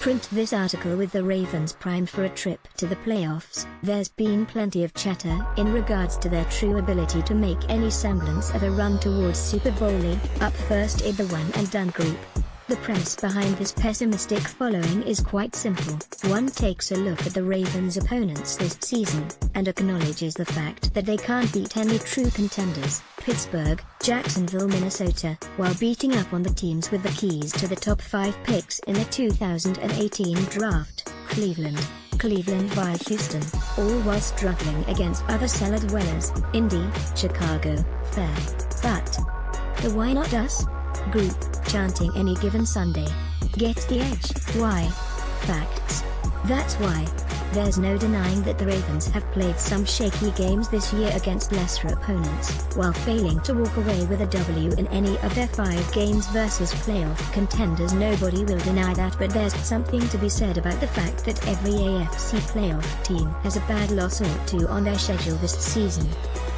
Print this article with the Ravens primed for a trip to the playoffs. There's been plenty of chatter in regards to their true ability to make any semblance of a run towards Super Bowl. Up first in the one and done group. The premise behind this pessimistic following is quite simple. One takes a look at the Ravens' opponents this season, and acknowledges the fact that they can't beat any true contenders, Pittsburgh, Jacksonville, Minnesota, while beating up on the teams with the keys to the top 5 picks in the 2018 draft, Cleveland via Houston, all while struggling against other cellar dwellers, Indy, Chicago, fair. But the why not us group, chanting any given Sunday, gets the edge. Why? Facts. That's why. There's no denying that the Ravens have played some shaky games this year against lesser opponents, while failing to walk away with a W in any of their 5 games versus playoff contenders. Nobody will deny that, but there's something to be said about the fact that every AFC playoff team has a bad loss or two on their schedule this season.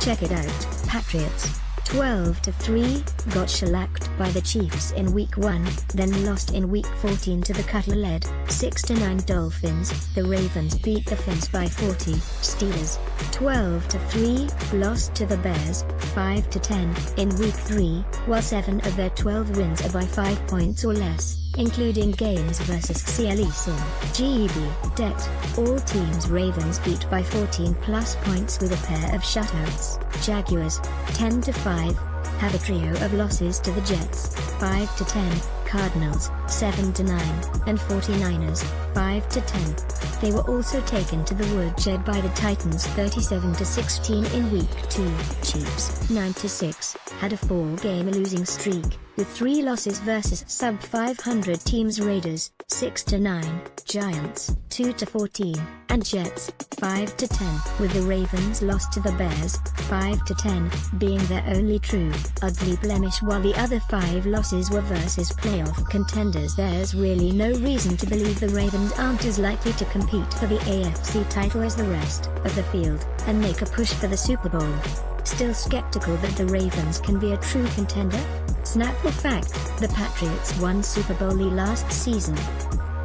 Check it out. Patriots 12-3, got shellacked by the Chiefs in Week 1, then lost in Week 14 to the Cutler-led 6-9 Dolphins. The Ravens beat the Fins by 40. Steelers 12-3, lost to the Bears 5-10 in Week 3, while 7 of their 12 wins are by 5 points or less, including games versus CLE Sim, GEB, Det. All teams Ravens beat by 14 plus points with a pair of shutouts. Jaguars 10-5, have a trio of losses to the Jets 5-10, Cardinals 7-9, and 49ers 5-10. They were also taken to the woodshed by the Titans 37-16 in Week 2. Chiefs 9-6, had a 4-game losing streak, with 3 losses versus sub-500 teams. Raiders 6-9, Giants 2-14, and Jets 5-10, with the Ravens lost to the Bears 5-10 being their only true ugly blemish, while the other 5 losses were versus playoff contenders. There's really no reason to believe the Ravens aren't as likely to compete for the AFC title as the rest of the field, and make a push for the Super Bowl. Still skeptical that the Ravens can be a true contender? Snap or fact, the Patriots won Super Bowl last season,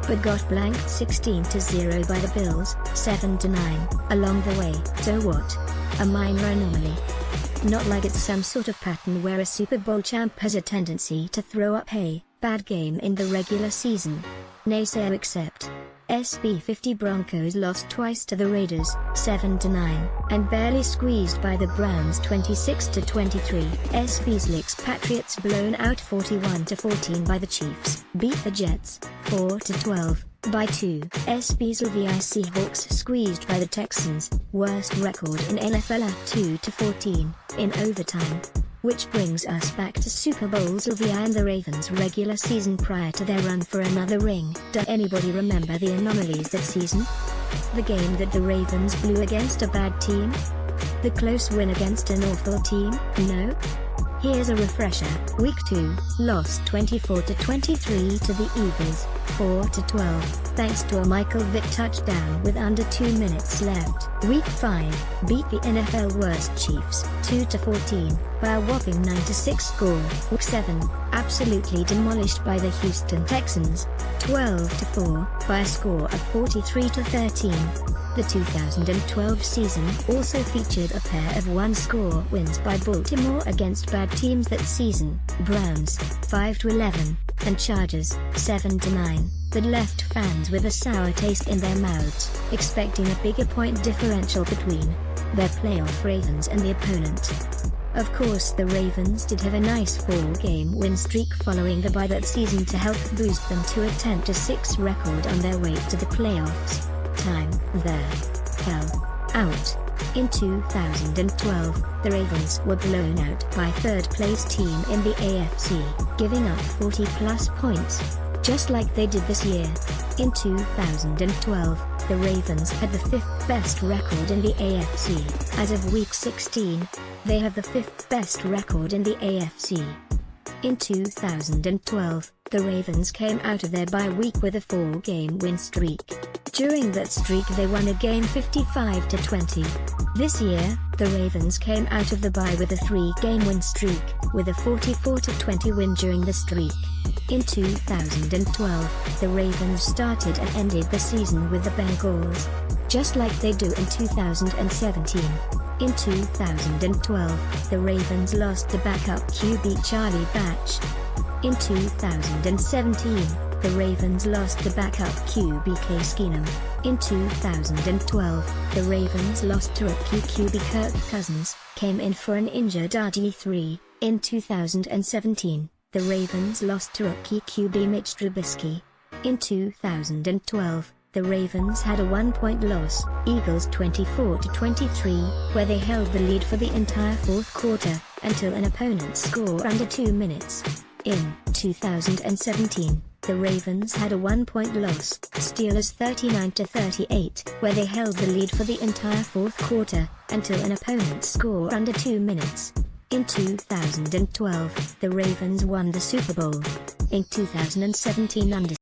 but got blanked 16-0 by the Bills, 7-9, along the way. So what? A minor anomaly. Not like it's some sort of pattern where a Super Bowl champ has a tendency to throw up a bad game in the regular season. Naysayer accept. SB50 Broncos lost twice to the Raiders, 7-9, and barely squeezed by the Browns 26-23. SB Slicks Patriots blown out 41-14 by the Chiefs. Beat the Jets, 4-12, by 2. SB's VI Seahawks squeezed by the Texans, worst record in NFL at 2-14, in overtime. Which brings us back to Super Bowls LVI and the Ravens' regular season prior to their run for another ring. Does anybody remember the anomalies that season? The game that the Ravens blew against a bad team? The close win against an awful team? No? Here's a refresher. Week 2, lost 24-23 to the Eagles, 4-12, thanks to a Michael Vick touchdown with under 2 minutes left. Week 5, beat the NFL worst Chiefs, 2-14, by a whopping 9-6 score. Week 7, absolutely demolished by the Houston Texans, 12-4, by a score of 43-13. The 2012 season also featured a pair of one-score wins by Baltimore against bad teams that season, Browns, 5-11, and Chargers, 7-9, that left fans with a sour taste in their mouths, expecting a bigger point differential between their playoff Ravens and the opponent. Of course, the Ravens did have a nice 4-game win streak following the bye that season to help boost them to a 10-6 record on their way to the playoffs. Time there fell out. In 2012, the Ravens were blown out by third-place team in the AFC, giving up 40-plus points, just like they did this year. In 2012, the Ravens had the 5th best record in the AFC. As of Week 16, they have the 5th best record in the AFC. In 2012, the Ravens came out of their bye week with a 4-game win streak. During that streak they won a game 55-20. This year, the Ravens came out of the bye with a 3-game win streak, with a 44-20 win during the streak. In 2012, the Ravens started and ended the season with the Bengals, just like they do in 2017. In 2012, the Ravens lost to backup QB Charlie Batch. In 2017, the Ravens lost to backup QB Case Keenum. In 2012, the Ravens lost to rookie QB Kirk Cousins, came in for an injured RG3. In 2017, the Ravens lost to rookie QB Mitch Trubisky. In 2012, the Ravens had a 1-point loss, Eagles 24-23, where they held the lead for the entire fourth quarter, until an opponent's score under 2 minutes. In 2017, the Ravens had a 1-point loss, Steelers 39-38, where they held the lead for the entire fourth quarter, until an opponent's score under 2 minutes. In 2012, the Ravens won the Super Bowl. In 2017 under